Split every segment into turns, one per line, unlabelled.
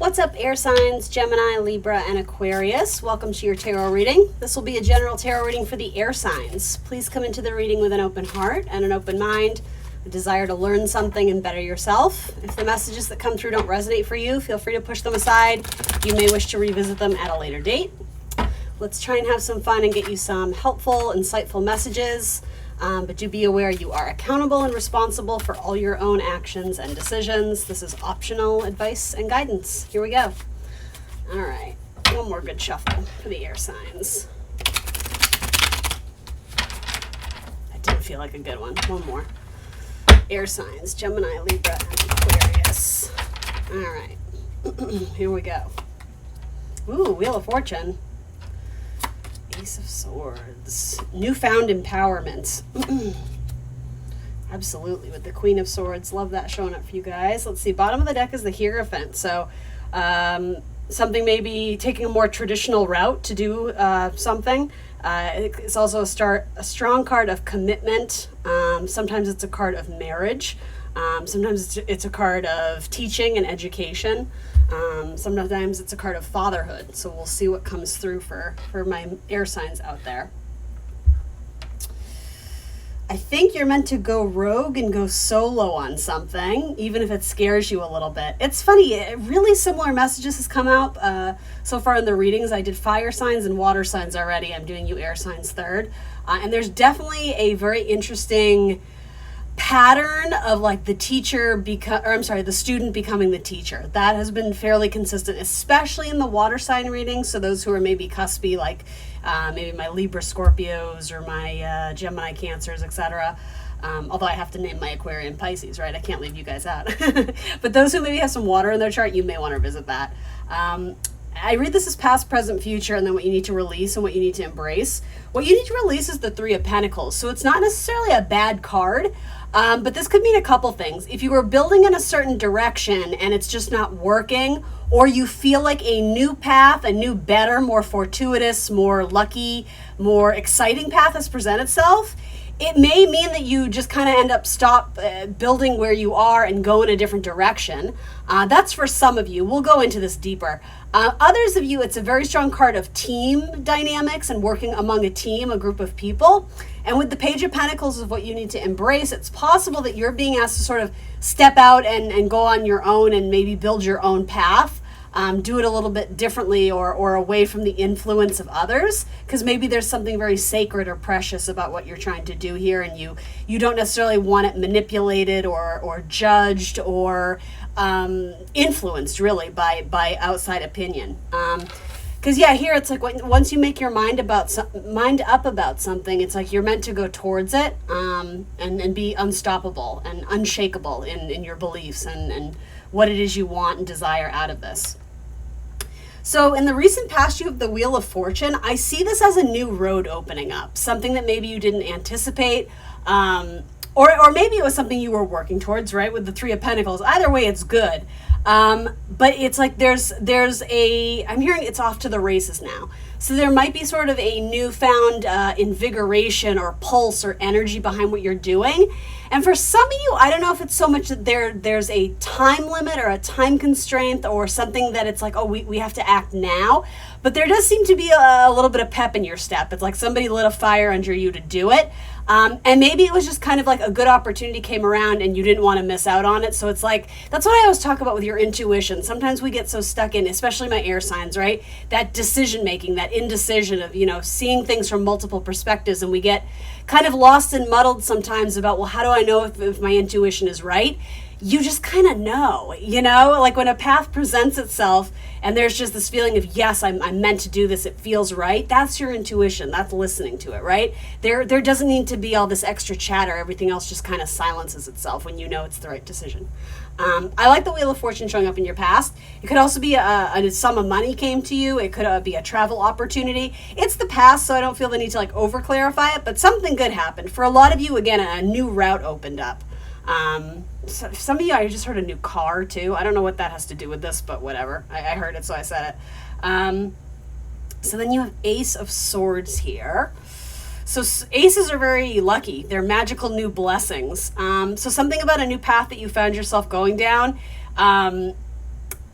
What's up, air signs, Gemini, Libra, and Aquarius? Welcome to your tarot reading. This will be a general tarot reading for the air signs. Please come into the reading with an open heart and an open mind, a desire to learn something and better yourself. If the messages that come through don't resonate for you, feel free to push them aside. You may wish to revisit them at a later date. Let's try and have some fun and get you some helpful, insightful messages. But do be aware you are accountable and responsible for all your own actions and decisions. This is optional advice and guidance. Here we go. All right, one more good shuffle for the air signs. That didn't feel like a good one. One more. Air signs, Gemini, Libra, and Aquarius. All right, here we go. Ooh, Wheel of Fortune. Ace of Swords. Newfound empowerment. Absolutely, with the Queen of Swords. Love that showing up for you guys. Let's see, bottom of the deck is the Hierophant. So something maybe taking a more traditional route to do something. It's also a strong card of commitment. Sometimes it's a card of marriage. Sometimes it's a card of teaching and education. Sometimes it's a card of fatherhood. So we'll see what comes through for my air signs out there. I think you're meant to go rogue and go solo on something, even if it scares you a little bit. It's funny, really similar messages has come out so far in the readings. I did fire signs and water signs already. I'm doing you air signs third. And there's definitely a very interesting pattern of like the student becoming the teacher. That has been fairly consistent, especially in the water sign readings. So those who are maybe cuspy, like maybe my Libra Scorpios or my Gemini Cancers, etc. Although I have to name my Aquarian Pisces, right? I can't leave you guys out. But those who maybe have some water in their chart, you may want to visit that. I read this as past, present, future, and then what you need to release and what you need to embrace. What you need to release is the Three of Pentacles. So it's not necessarily a bad card, but this could mean a couple things. If you were building in a certain direction and it's just not working, or you feel like a new path, a new, better, more fortuitous, more lucky, more exciting path has presented itself, it may mean that you just kind of end up building where you are and go in a different direction. That's for some of you. We'll go into this deeper. Others of you, it's a very strong card of team dynamics and working among a team, a group of people. And with the Page of Pentacles is what you need to embrace. It's possible that you're being asked to sort of step out and go on your own and maybe build your own path. Do it a little bit differently or away from the influence of others, because maybe there's something very sacred or precious about what you're trying to do here, and you don't necessarily want it manipulated or judged or influenced really by outside opinion. Because here it's like once you make your mind up about something, it's like you're meant to go towards it and be unstoppable and unshakable in your beliefs and what it is you want and desire out of this. So in the recent past, you have the Wheel of Fortune. I see this as a new road opening up, something that maybe you didn't anticipate, or maybe it was something you were working towards, right? With the Three of Pentacles. Either way, it's good. But it's like I'm hearing it's off to the races now. So there might be sort of a newfound invigoration or pulse or energy behind what you're doing. And for some of you, I don't know if it's so much that there's a time limit or a time constraint or something that it's like, oh, we have to act now. But there does seem to be a little bit of pep in your step. It's like somebody lit a fire under you to do it. And maybe it was just kind of like a good opportunity came around and you didn't want to miss out on it. So it's like, that's what I always talk about with your intuition. Sometimes we get so stuck in, especially my air signs, right? That decision making, that indecision of, seeing things from multiple perspectives, and we get kind of lost and muddled sometimes about, well, how do I know if my intuition is right? You just kind of know, like when a path presents itself and there's just this feeling of, yes, I'm meant to do this. It feels right. That's your intuition. That's listening to it, right? There doesn't need to be all this extra chatter. Everything else just kind of silences itself when you know it's the right decision. I like the Wheel of Fortune showing up in your past. It could also be a sum of money came to you. It could be a travel opportunity. It's the past, so I don't feel the need to like over clarify it, but something good happened. For a lot of you, again, a new route opened up. So some of you, I just heard a new car too. I don't know what that has to do with this, but whatever. I heard it, so I said it. So then you have Ace of Swords here. So aces are very lucky. They're magical new blessings. So something about a new path that you found yourself going down.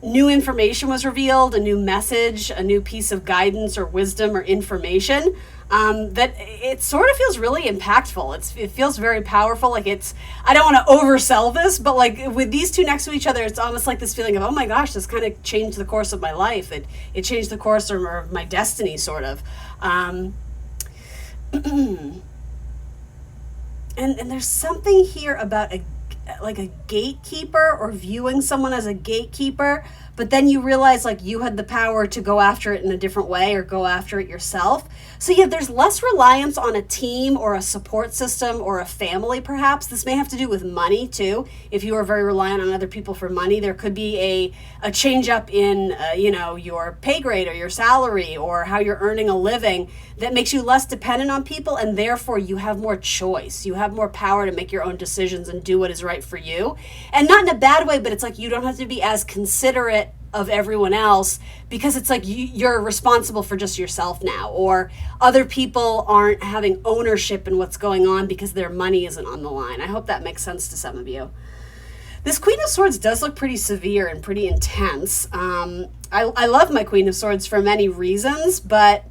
new information was revealed, a new message, a new piece of guidance or wisdom or information, that it sort of feels really impactful. It feels very powerful. Like I don't want to oversell this, but like with these two next to each other, it's almost like this feeling of, oh my gosh, this kind of changed the course of my life. It changed the course of my destiny, sort of. And there's something here about a gatekeeper, or viewing someone as a gatekeeper, but then you realize like you had the power to go after it in a different way, or go after it yourself. So yeah, there's less reliance on a team or a support system or a family, perhaps. This may have to do with money too. If you are very reliant on other people for money, there could be a change up in your pay grade or your salary or how you're earning a living that makes you less dependent on people, and therefore you have more choice. You have more power to make your own decisions and do what is right for you. And not in a bad way, but it's like you don't have to be as considerate of everyone else, because it's like you're responsible for just yourself now, or other people aren't having ownership in what's going on because their money isn't on the line. I hope that makes sense to some of you. This Queen of Swords does look pretty severe and pretty intense. I love my Queen of Swords for many reasons, but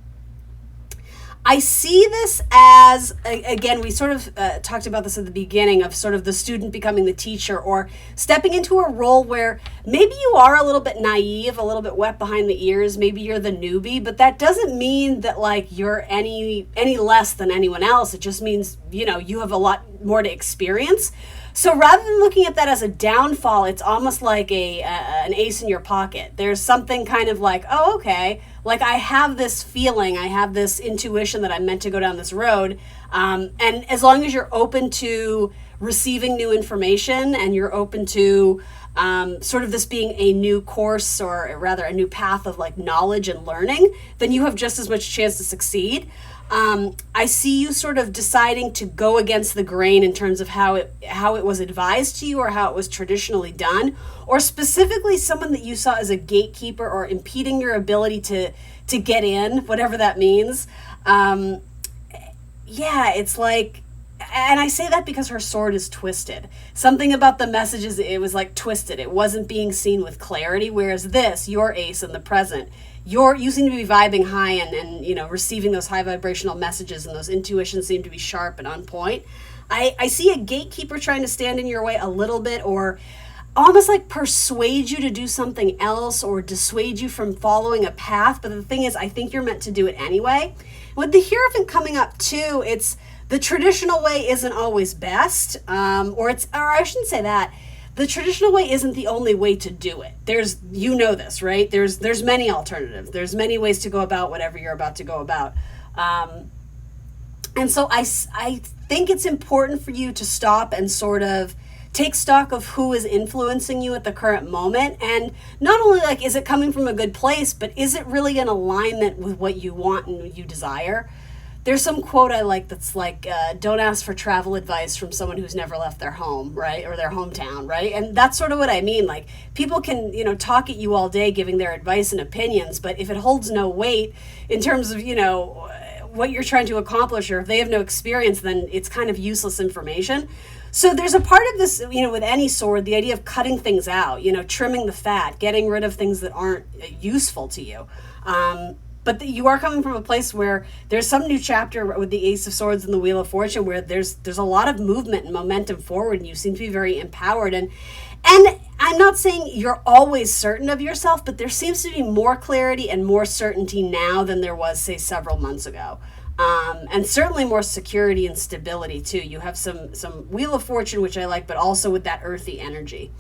I see this as, again, we sort of talked about this at the beginning, of sort of the student becoming the teacher, or stepping into a role where maybe you are a little bit naive, a little bit wet behind the ears, maybe you're the newbie, but that doesn't mean that like you're any less than anyone else. It just means, you have a lot more to experience. So rather than looking at that as a downfall, it's almost like an ace in your pocket. There's something kind of like, oh, okay, like I have this feeling, I have this intuition that I'm meant to go down this road. And as long as you're open to receiving new information, and you're open to sort of this being a new course, or rather a new path of like knowledge and learning, then you have just as much chance to succeed. I see you sort of deciding to go against the grain in terms of how it was advised to you, or how it was traditionally done, or specifically someone that you saw as a gatekeeper or impeding your ability to get in, whatever that means. It's like, and I say that because her sword is twisted. Something about the messages, it was like twisted. It wasn't being seen with clarity, whereas this, your ace in the present, you seem to be vibing high and receiving those high vibrational messages, and those intuitions seem to be sharp and on point. I see a gatekeeper trying to stand in your way a little bit, or almost like persuade you to do something else, or dissuade you from following a path. But the thing is, I think you're meant to do it anyway. With the Hierophant coming up too, it's the traditional way isn't always best, or I shouldn't say that. The traditional way isn't the only way to do it. There's, this, right? There's many alternatives. There's many ways to go about whatever you're about to go about. And so I think it's important for you to stop and sort of take stock of who is influencing you at the current moment. And not only like, is it coming from a good place, but is it really in alignment with what you want and what you desire? There's some quote I like that's like, don't ask for travel advice from someone who's never left their home, right? Or their hometown, right? And that's sort of what I mean. Like, people can, talk at you all day giving their advice and opinions, but if it holds no weight in terms of, what you're trying to accomplish, or if they have no experience, then it's kind of useless information. So there's a part of this, with any sword, the idea of cutting things out, trimming the fat, getting rid of things that aren't useful to you. But you are coming from a place where there's some new chapter with the Ace of Swords and the Wheel of Fortune, where there's a lot of movement and momentum forward, and you seem to be very empowered. And I'm not saying you're always certain of yourself, but there seems to be more clarity and more certainty now than there was, say, several months ago. And certainly more security and stability too. You have some Wheel of Fortune, which I like, but also with that earthy energy.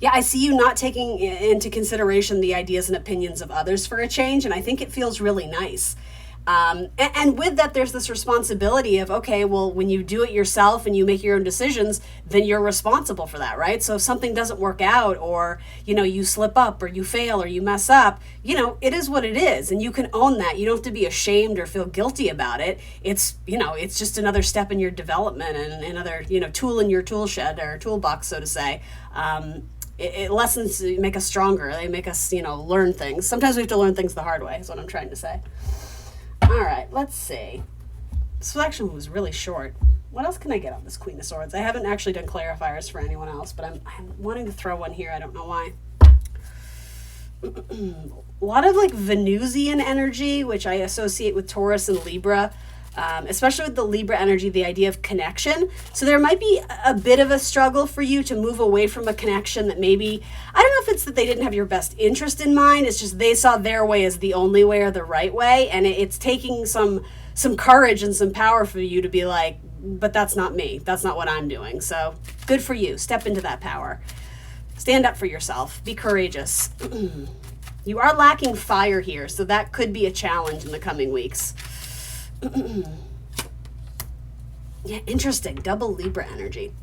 I see you not taking into consideration the ideas and opinions of others for a change, and I think it feels really nice. And with that, there's this responsibility of, okay, well, when you do it yourself and you make your own decisions, then you're responsible for that, right? So if something doesn't work out, or, you slip up, or you fail, or you mess up, it is what it is, and you can own that. You don't have to be ashamed or feel guilty about it. It's, it's just another step in your development, and another, tool in your tool shed, or toolbox, so to say. Lessons make us stronger. They make us, learn things. Sometimes we have to learn things the hard way, is what I'm trying to say. All right, let's see. This selection was really short. What else can I get on this Queen of Swords? I haven't actually done clarifiers for anyone else, but I'm wanting to throw one here. I don't know why. A lot of like Venusian energy, which I associate with Taurus and Libra, especially with the Libra energy, the idea of connection. So there might be a bit of a struggle for you to move away from a connection that maybe, I don't know if it's that they didn't have your best interest in mind. It's just they saw their way as the only way or the right way. And it's taking some courage and some power for you to be like, but that's not me. That's not what I'm doing. So good for you. Step into that power. Stand up for yourself. Be courageous. You are lacking fire here, so that could be a challenge in the coming weeks. Yeah, interesting. Double Libra energy.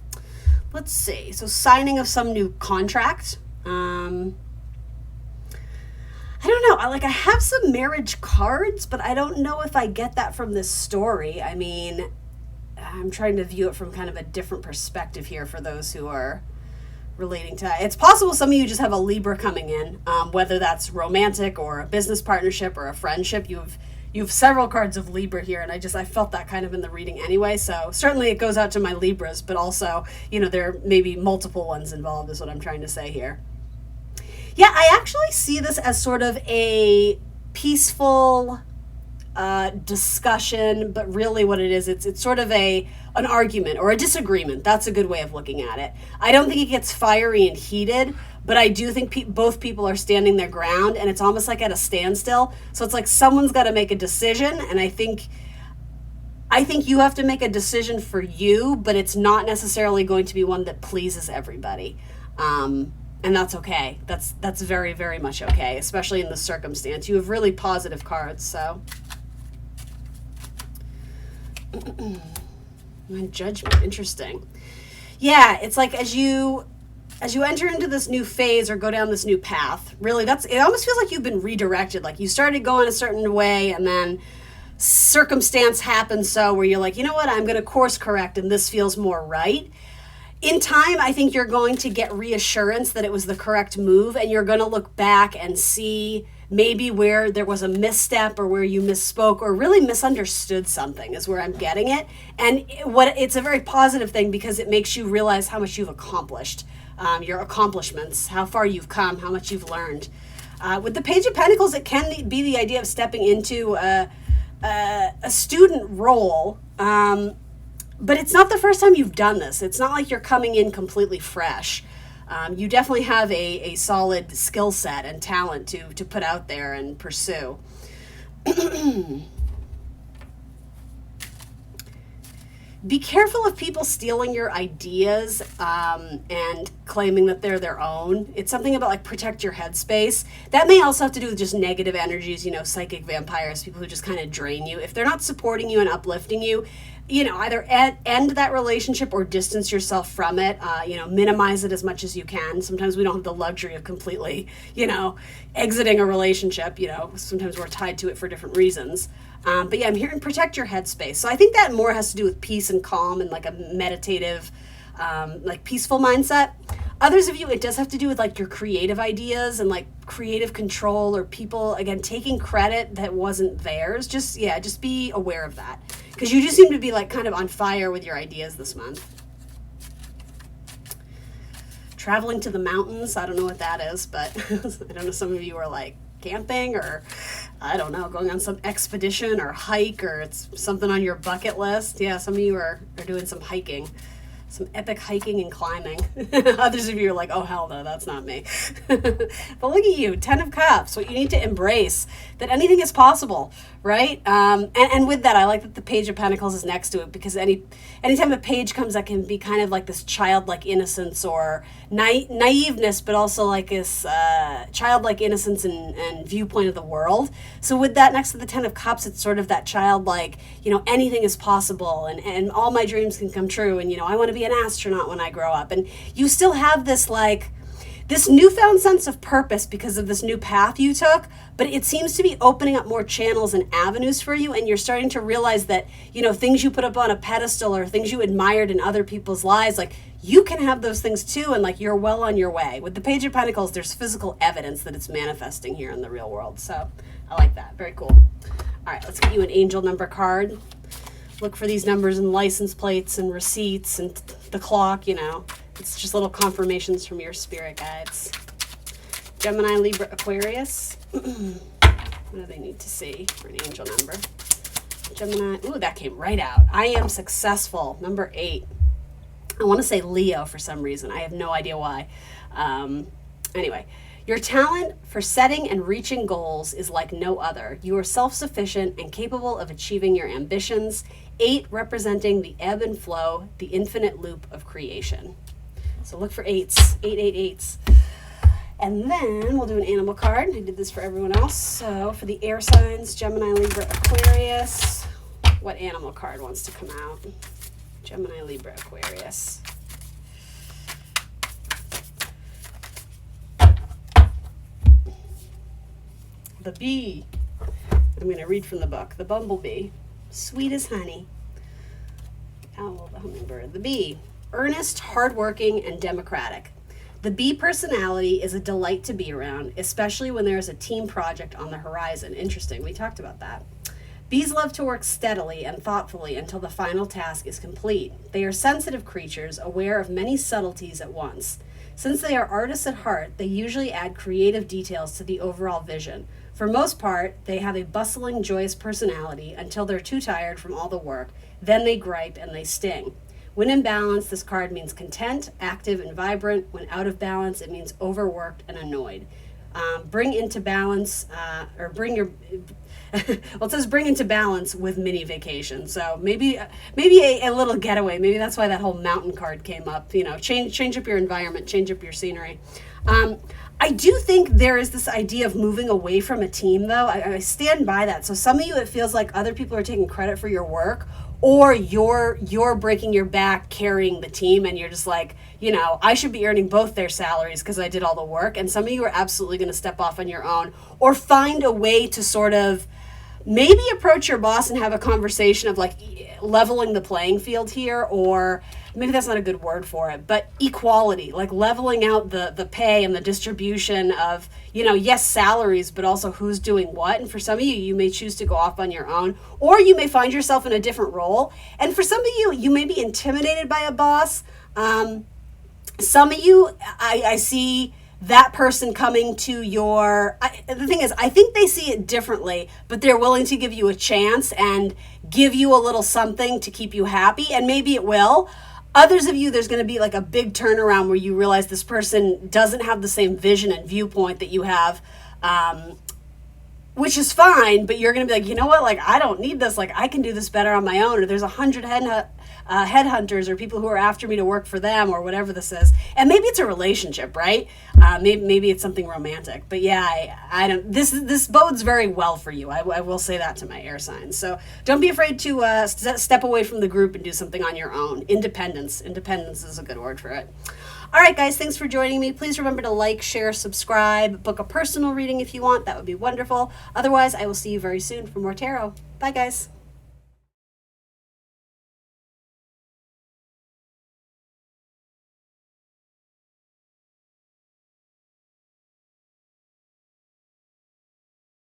Let's see. So signing of some new contract. I don't know. I have some marriage cards, but I don't know if I get that from this story. I mean, I'm trying to view it from kind of a different perspective here for those who are relating to. It's possible some of you just have a Libra coming in, whether that's romantic or a business partnership or a friendship. You have several cards of Libra here, and I felt that kind of in the reading anyway. So certainly it goes out to my Libras, but also, there may be multiple ones involved is what I'm trying to say here. Yeah, I actually see this as sort of a peaceful discussion, but really what it is, it's sort of an argument or a disagreement. That's a good way of looking at it. I don't think it gets fiery and heated, but I do think both people are standing their ground, and it's almost like at a standstill. So it's like someone's got to make a decision, and I think you have to make a decision for you, but it's not necessarily going to be one that pleases everybody. And that's okay. That's very, very much okay, especially in this circumstance. You have really positive cards, so. Judgment, interesting. Yeah, it's like as you enter into this new phase or go down this new path, really it almost feels like you've been redirected. Like you started going a certain way and then circumstance happened where you're like, you know what, I'm going to course correct and this feels more right. In time, I think you're going to get reassurance that it was the correct move, and you're going to look back and see maybe where there was a misstep or where you misspoke or really misunderstood something is where I'm getting it. And it's a very positive thing because it makes you realize how much you've accomplished, your accomplishments, how far you've come, how much you've learned. With the Page of Pentacles, it can be the idea of stepping into a student role, but it's not the first time you've done this. It's not like you're coming in completely fresh. You definitely have a solid skill set and talent to put out there and pursue. Be careful of people stealing your ideas and claiming that they're their own. It's something about protect your headspace. That may also have to do with just negative energies, psychic vampires, people who just kind of drain you. If they're not supporting you and uplifting you, either end that relationship or distance yourself from it, minimize it as much as you can. Sometimes we don't have the luxury of completely, exiting a relationship, sometimes we're tied to it for different reasons. But yeah, I'm hearing protect your headspace. So I think that more has to do with peace and calm and a meditative, peaceful mindset. Others of you, it does have to do with your creative ideas and creative control or people, again, taking credit that wasn't theirs. Just be aware of that. Because you do seem to be kind of on fire with your ideas this month. Traveling to the mountains, I don't know what that is, but I don't know, some of you are camping or, I don't know, going on some expedition or hike, or it's something on your bucket list. Yeah, some of you are doing some hiking. Some epic hiking and climbing. Others of you are like, oh, hell no, that's not me. But look at you, 10 of Cups. What you need to embrace, that anything is possible, right? And with that, I like that the Page of Pentacles is next to it, because anytime a page comes, that can be kind of this childlike innocence or naiveness, but also this childlike innocence and viewpoint of the world. So with that next to the 10 of Cups, it's sort of that childlike, anything is possible and all my dreams can come true. And, I want to be an astronaut when I grow up. And you still have this this newfound sense of purpose because of this new path you took, but it seems to be opening up more channels and avenues for you, and you're starting to realize that, things you put up on a pedestal or things you admired in other people's lives, you can have those things too, and you're well on your way. With the Page of Pentacles, there's physical evidence that it's manifesting here in the real world, so I like that. Very cool. All right, let's get you an angel number card. Look for these numbers in license plates and receipts and the clock, you know. It's just little confirmations from your spirit guides. Gemini, Libra, Aquarius. What do they need to see for an angel number? Gemini. Ooh, that came right out. I am successful. Number 8. I want to say Leo for some reason. I have no idea why. Anyway, your talent for setting and reaching goals is like no other. You are self-sufficient and capable of achieving your ambitions. 8 representing the ebb and flow, the infinite loop of creation. So look for 8s, 888s. And then we'll do an animal card. I did this for everyone else. So for the air signs, Gemini, Libra, Aquarius. What animal card wants to come out? Gemini, Libra, Aquarius. The bee. I'm going to read from the book. The bumblebee. Sweet as honey. Owl, the hummingbird. The bee. Earnest, hardworking, and democratic. The bee personality is a delight to be around, especially when there is a team project on the horizon. Interesting. We talked about that. Bees love to work steadily and thoughtfully until the final task is complete. They are sensitive creatures, aware of many subtleties at once. Since they are artists at heart, they usually add creative details to the overall vision. For most part, they have a bustling, joyous personality until they're too tired from all the work. Then they gripe and they sting. When in balance, this card means content, active, and vibrant. When out of balance, it means overworked and annoyed. Bring into balance, well, it says bring into balance with mini vacation. So maybe a little getaway. Maybe that's why that whole mountain card came up. You know, change up your environment, change up your scenery. I do think there is this idea of moving away from a team, though. I stand by that. So some of you, it feels like other people are taking credit for your work, or you're breaking your back carrying the team, and you're just like, you know, I should be earning both their salaries because I did all the work. And some of you are absolutely going to step off on your own, or find a way to sort of maybe approach your boss and have a conversation of like leveling the playing field here, or maybe that's not a good word for it, but equality, like leveling out the pay and the distribution of, you know, yes, salaries, but also who's doing what. And for some of you, you may choose to go off on your own, or you may find yourself in a different role. And for some of you, you may be intimidated by a boss. Some of you, I see that person coming to the thing is, I think they see it differently, but they're willing to give you a chance and give you a little something to keep you happy, and maybe it will. Others of you, there's going to be like a big turnaround where you realize this person doesn't have the same vision and viewpoint that you have, which is fine, but you're going to be like, you know what, like, I don't need this, like, I can do this better on my own, or there's 100 headhunters or people who are after me to work for them, or whatever this is. And maybe it's a relationship, right? Maybe it's something romantic. But yeah, I don't. This bodes very well for you. I will say that to my air signs. So don't be afraid to step away from the group and do something on your own. Independence is a good word for it. All right, guys, thanks for joining me. Please remember to like, share, subscribe, book a personal reading if you want. That would be wonderful. Otherwise, I will see you very soon for more tarot. Bye, guys.